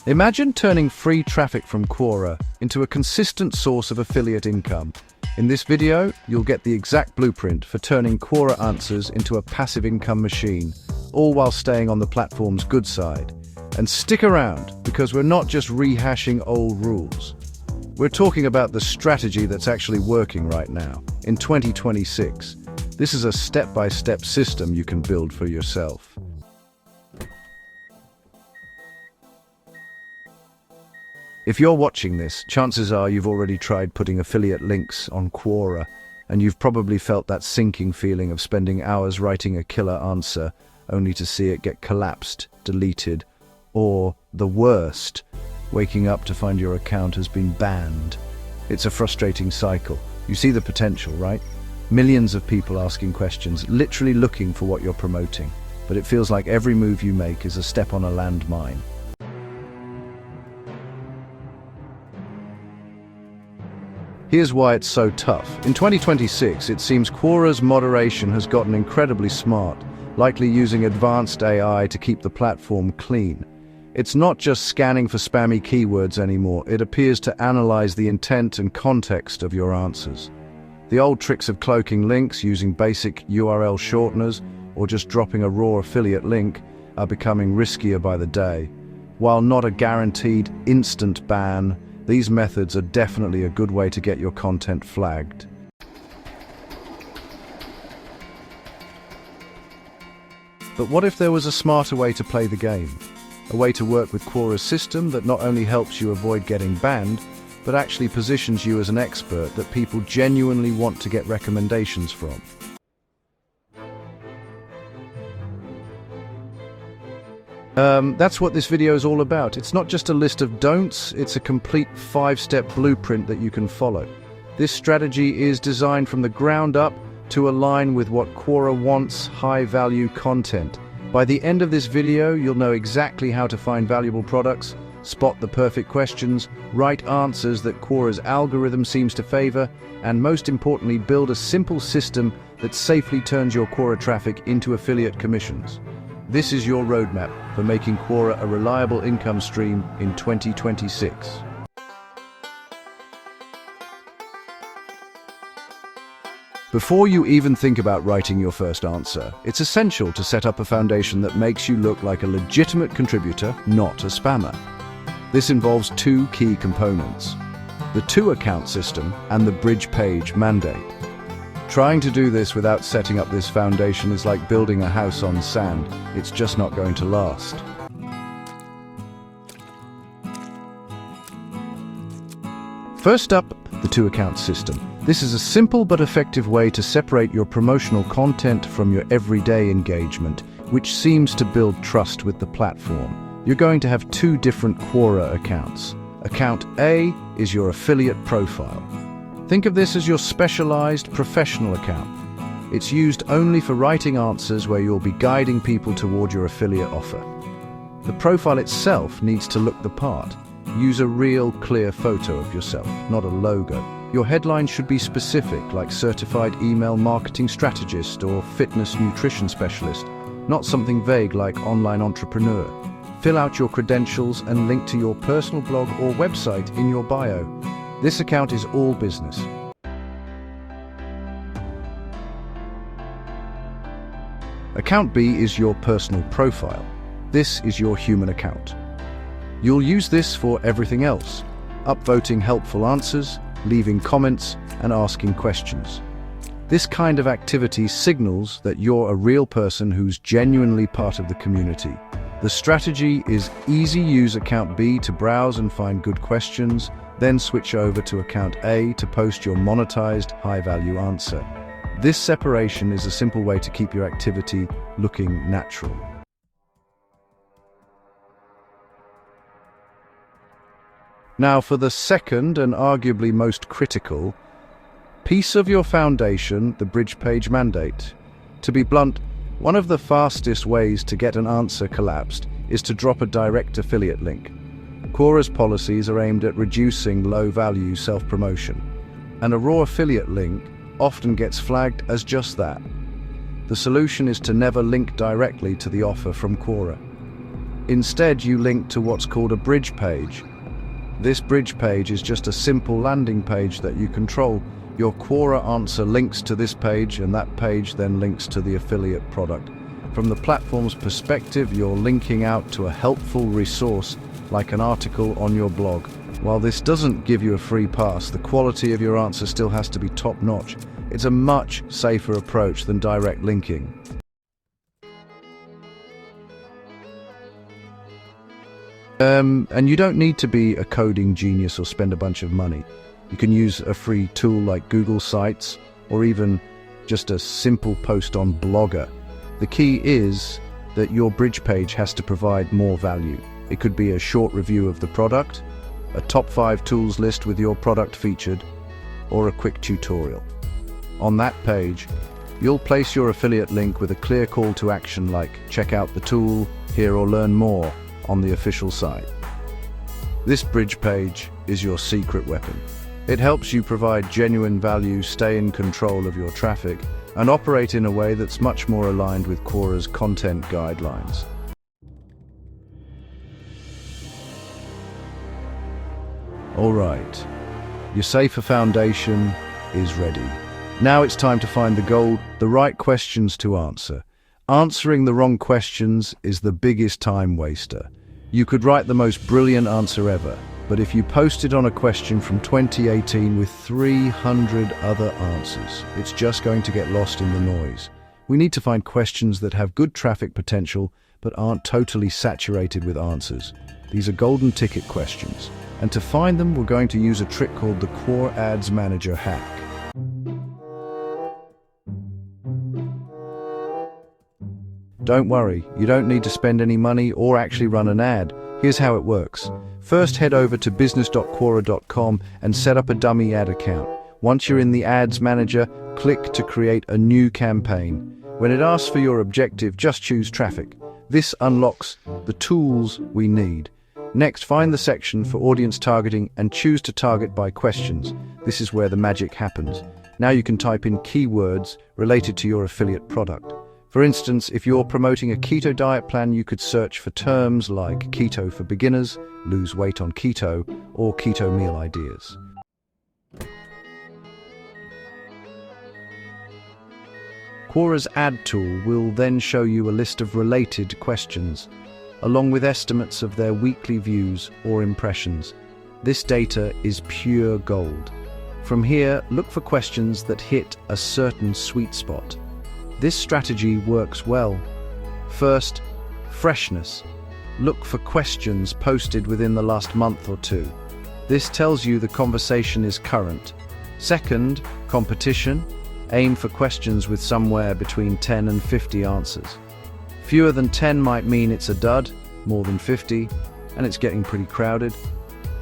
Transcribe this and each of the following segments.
Imagine turning free traffic from Quora into a consistent source of affiliate income. In this video, you'll get the exact blueprint for turning Quora answers into a passive income machine, all while staying on the platform's good side. And stick around, because we're not just rehashing old rules. We're talking about the strategy that's actually working right now, in 2026. This is a step-by-step system you can build for yourself. If you're watching this, chances are you've already tried putting affiliate links on Quora, and you've probably felt that sinking feeling of spending hours writing a killer answer, only to see it get collapsed, deleted, or, the worst, waking up to find your account has been banned. It's a frustrating cycle. You see the potential, right? Millions of people asking questions, literally looking for what you're promoting, but it feels like every move you make is a step on a landmine. Here's why it's so tough. In 2026, it seems Quora's moderation has gotten incredibly smart, likely using advanced AI to keep the platform clean. It's not just scanning for spammy keywords anymore, it appears to analyze the intent and context of your answers. The old tricks of cloaking links using basic URL shorteners or just dropping a raw affiliate link are becoming riskier by the day. While not a guaranteed instant ban, these methods are definitely a good way to get your content flagged. But what if there was a smarter way to play the game? A way to work with Quora's system that not only helps you avoid getting banned, but actually positions you as an expert that people genuinely want to get recommendations from. That's what this video is all about. It's not just a list of don'ts, it's a complete 5-step blueprint that you can follow. This strategy is designed from the ground up to align with what Quora wants: high-value content. By the end of this video, you'll know exactly how to find valuable products, spot the perfect questions, write answers that Quora's algorithm seems to favor, and most importantly, build a simple system that safely turns your Quora traffic into affiliate commissions. This is your roadmap for making Quora a reliable income stream in 2026. Before you even think about writing your first answer, it's essential to set up a foundation that makes you look like a legitimate contributor, not a spammer. This involves two key components: the two-account system and the bridge page mandate. Trying to do this without setting up this foundation is like building a house on sand. It's just not going to last. First up, the two-account system. This is a simple but effective way to separate your promotional content from your everyday engagement, which seems to build trust with the platform. You're going to have two different Quora accounts. Account A is your affiliate profile. Think of this as your specialized professional account. It's used only for writing answers where you'll be guiding people toward your affiliate offer. The profile itself needs to look the part. Use a real, clear photo of yourself, not a logo. Your headline should be specific, like certified email marketing strategist or fitness nutrition specialist, not something vague like online entrepreneur. Fill out your credentials and link to your personal blog or website in your bio. This account is all business. Account B is your personal profile. This is your human account. You'll use this for everything else: upvoting helpful answers, leaving comments, and asking questions. This kind of activity signals that you're a real person who's genuinely part of the community. The strategy is use account B to browse and find good questions, then switch over to account A to post your monetized, high-value answer. This separation is a simple way to keep your activity looking natural. Now for the second and arguably most critical piece of your foundation, the bridge page mandate. To be blunt, one of the fastest ways to get an answer collapsed is to drop a direct affiliate link. Quora's policies are aimed at reducing low-value self-promotion, and a raw affiliate link often gets flagged as just that. The solution is to never link directly to the offer from Quora. Instead, you link to what's called a bridge page. This bridge page is just a simple landing page that you control. Your Quora answer links to this page, and that page then links to the affiliate product. From the platform's perspective, you're linking out to a helpful resource like an article on your blog. While this doesn't give you a free pass, the quality of your answer still has to be top-notch. It's a much safer approach than direct linking. And you don't need to be a coding genius or spend a bunch of money. You can use a free tool like Google Sites, or even just a simple post on Blogger. The key is that your bridge page has to provide more value. It could be a short review of the product, a top 5 tools list with your product featured, or a quick tutorial. On that page, you'll place your affiliate link with a clear call to action like check out the tool, here or learn more on the official site. This bridge page is your secret weapon. It helps you provide genuine value, stay in control of your traffic, and operate in a way that's much more aligned with Quora's content guidelines. All right, your safer foundation is ready. Now it's time to find the gold, the right questions to answer. Answering the wrong questions is the biggest time waster. You could write the most brilliant answer ever, but if you posted on a question from 2018 with 300 other answers, it's just going to get lost in the noise. We need to find questions that have good traffic potential, but aren't totally saturated with answers. These are golden ticket questions. And to find them, we're going to use a trick called the Quora Ads Manager hack. Don't worry, you don't need to spend any money or actually run an ad. Here's how it works. First, head over to business.quora.com and set up a dummy ad account. Once you're in the Ads Manager, click to create a new campaign. When it asks for your objective, just choose traffic. This unlocks the tools we need. Next, find the section for audience targeting and choose to target by questions. This is where the magic happens. Now you can type in keywords related to your affiliate product. For instance, if you're promoting a keto diet plan, you could search for terms like keto for beginners, lose weight on keto, or keto meal ideas. Quora's ad tool will then show you a list of related questions, along with estimates of their weekly views or impressions. This data is pure gold. From here, look for questions that hit a certain sweet spot. This strategy works well. First, freshness. Look for questions posted within the last month or two. This tells you the conversation is current. Second, competition. Aim for questions with somewhere between 10 and 50 answers. Fewer than 10 might mean it's a dud, more than 50, and it's getting pretty crowded.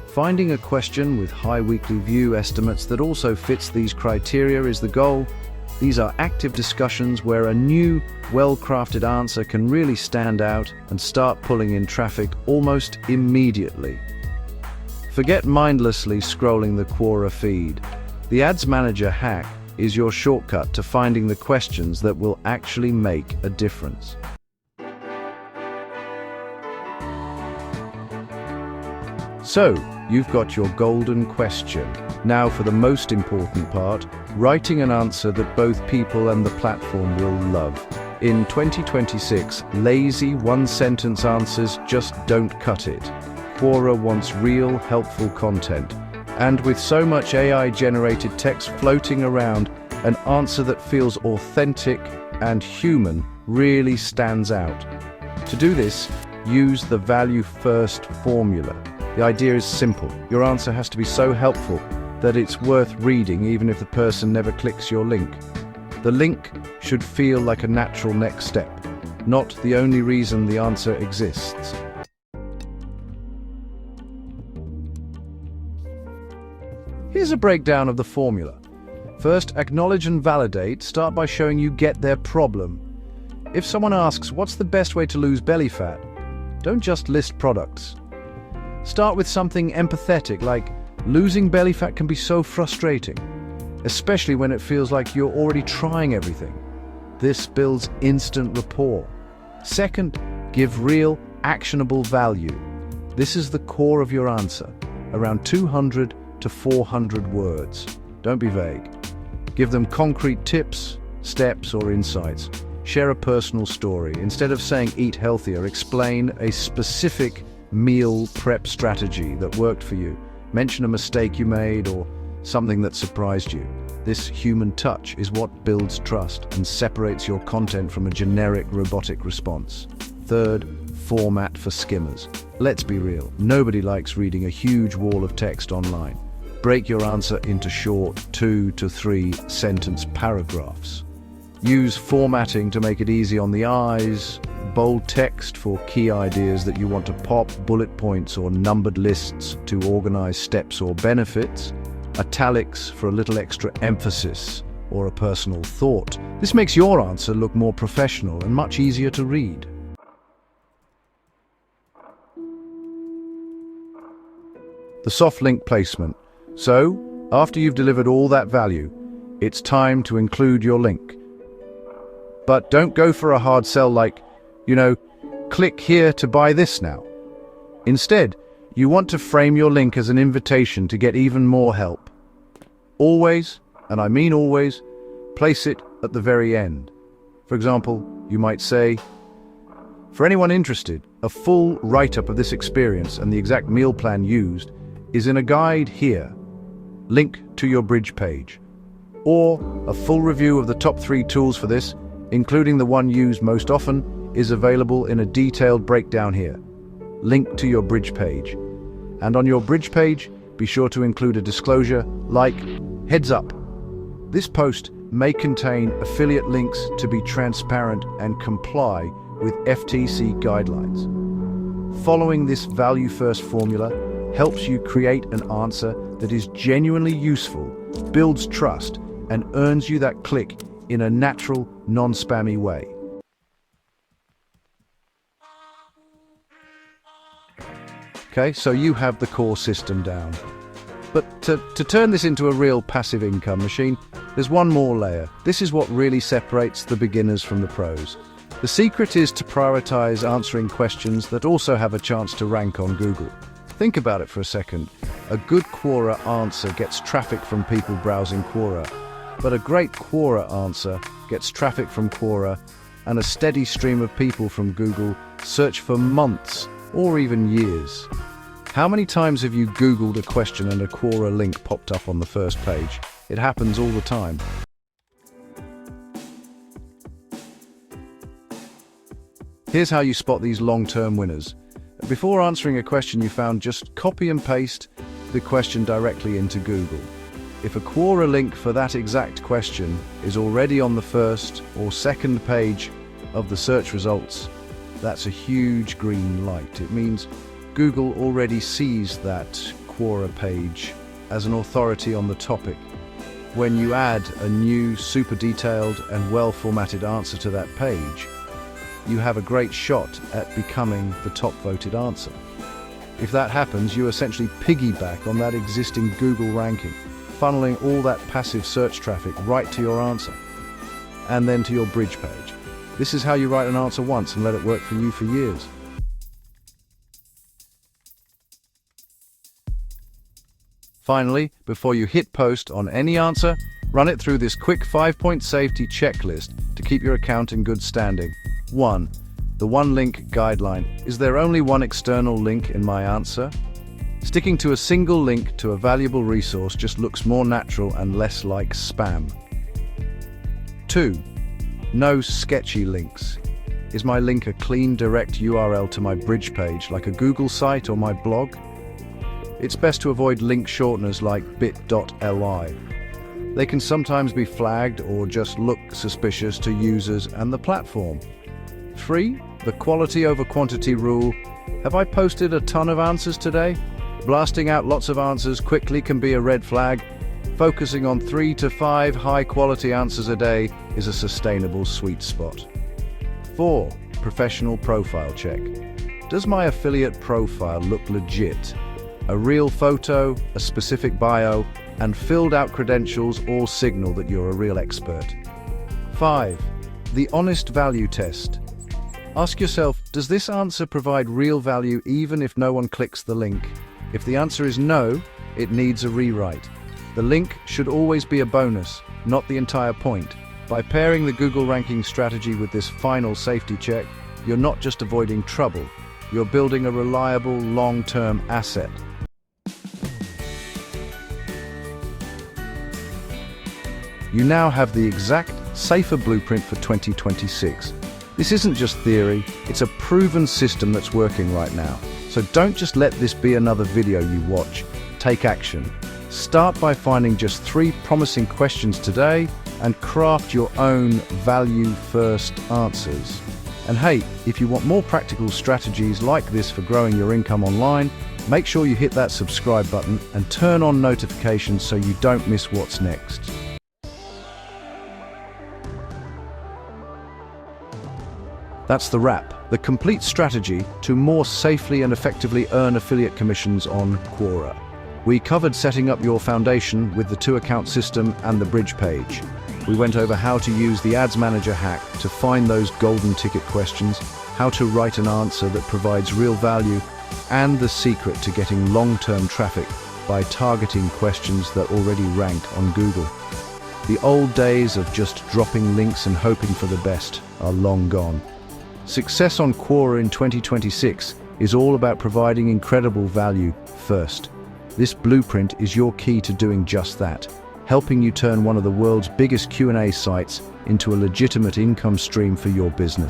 Finding a question with high weekly view estimates that also fits these criteria is the goal. These are active discussions where a new, well-crafted answer can really stand out and start pulling in traffic almost immediately. Forget mindlessly scrolling the Quora feed. The Ads Manager hack is your shortcut to finding the questions that will actually make a difference. So, you've got your golden question. Now for the most important part, writing an answer that both people and the platform will love. In 2026, lazy one-sentence answers just don't cut it. Quora wants real, helpful content. And with so much AI-generated text floating around, an answer that feels authentic and human really stands out. To do this, use the value-first formula. The idea is simple. Your answer has to be so helpful that it's worth reading even if the person never clicks your link. The link should feel like a natural next step, not the only reason the answer exists. Here's a breakdown of the formula. First, acknowledge and validate. Start by showing you get their problem. If someone asks, what's the best way to lose belly fat? Don't just list products. Start with something empathetic, like losing belly fat can be so frustrating, especially when it feels like you're already trying everything. This builds instant rapport. Second, Give real, actionable value. This is the core of your answer, around 200 to 400 words. Don't be vague. Give them concrete tips, steps, or insights. Share a personal story. Instead of saying eat healthier, explain a specific meal prep strategy that worked for you. Mention a mistake you made or something that surprised you. This human touch is what builds trust and separates your content from a generic robotic response. Third, format for skimmers. Let's be real, nobody likes reading a huge wall of text online. Break your answer into short 2 to 3 sentence paragraphs. Use formatting to make it easy on the eyes, bold text for key ideas that you want to pop, bullet points or numbered lists to organize steps or benefits, italics for a little extra emphasis or a personal thought. This makes your answer look more professional and much easier to read. The soft link placement. So, after you've delivered all that value, it's time to include your link. But don't go for a hard sell like, click here to buy this now. Instead, you want to frame your link as an invitation to get even more help. Always, and I mean always, place it at the very end. For example, you might say, for anyone interested, a full write-up of this experience and the exact meal plan used is in a guide here. Link to your bridge page. Or a full review of the top 3 tools for this, including the one used most often, is available in a detailed breakdown here. Link to your bridge page. And on your bridge page, be sure to include a disclosure like, heads up, this post may contain affiliate links to be transparent and comply with FTC guidelines. Following this value-first formula helps you create an answer that is genuinely useful, builds trust, and earns you that click in a natural, non-spammy way. Okay, so you have the core system down. But to turn this into a real passive income machine, there's one more layer. This is what really separates the beginners from the pros. The secret is to prioritize answering questions that also have a chance to rank on Google. Think about it for a second. A good Quora answer gets traffic from people browsing Quora, but a great Quora answer gets traffic from Quora, and a steady stream of people from Google search for months or even years. How many times have you Googled a question and a Quora link popped up on the first page? It happens all the time. Here's how you spot these long-term winners. Before answering a question you found, just copy and paste the question directly into Google. If a Quora link for that exact question is already on the first or second page of the search results, that's a huge green light. It means Google already sees that Quora page as an authority on the topic. When you add a new, super detailed and well-formatted answer to that page, you have a great shot at becoming the top voted answer. If that happens, you essentially piggyback on that existing Google ranking, funneling all that passive search traffic right to your answer, and then to your bridge page. This is how you write an answer once and let it work for you for years. Finally, before you hit post on any answer, run it through this quick 5-point safety checklist to keep your account in good standing. 1. The one link guideline. Is there only one external link in my answer? Sticking to a single link to a valuable resource just looks more natural and less like spam. 2. No sketchy links. Is my link a clean, direct URL to my bridge page, like a Google site or my blog? It's best to avoid link shorteners like bit.ly. They can sometimes be flagged or just look suspicious to users and the platform. 3. The quality over quantity rule. Have I posted a ton of answers today? Blasting out lots of answers quickly can be a red flag. Focusing on 3 to 5 high-quality answers a day is a sustainable sweet spot. 4. Professional profile check. Does my affiliate profile look legit? A real photo, a specific bio, and filled-out credentials all signal that you're a real expert. 5. The honest value test. Ask yourself, does this answer provide real value even if no one clicks the link? If the answer is no, it needs a rewrite. The link should always be a bonus, not the entire point. By pairing the Google ranking strategy with this final safety check, you're not just avoiding trouble, you're building a reliable, long-term asset. You now have the exact, safer blueprint for 2026. This isn't just theory, it's a proven system that's working right now. So don't just let this be another video you watch. Take action. Start by finding just 3 promising questions today and craft your own value-first answers. And hey, if you want more practical strategies like this for growing your income online, make sure you hit that subscribe button and turn on notifications so you don't miss what's next. That's the wrap, the complete strategy to more safely and effectively earn affiliate commissions on Quora. We covered setting up your foundation with the 2-account system and the bridge page. We went over how to use the Ads Manager hack to find those golden ticket questions, how to write an answer that provides real value, and the secret to getting long-term traffic by targeting questions that already rank on Google. The old days of just dropping links and hoping for the best are long gone. Success on Quora in 2026 is all about providing incredible value first. This blueprint is your key to doing just that, helping you turn one of the world's biggest Q&A sites into a legitimate income stream for your business.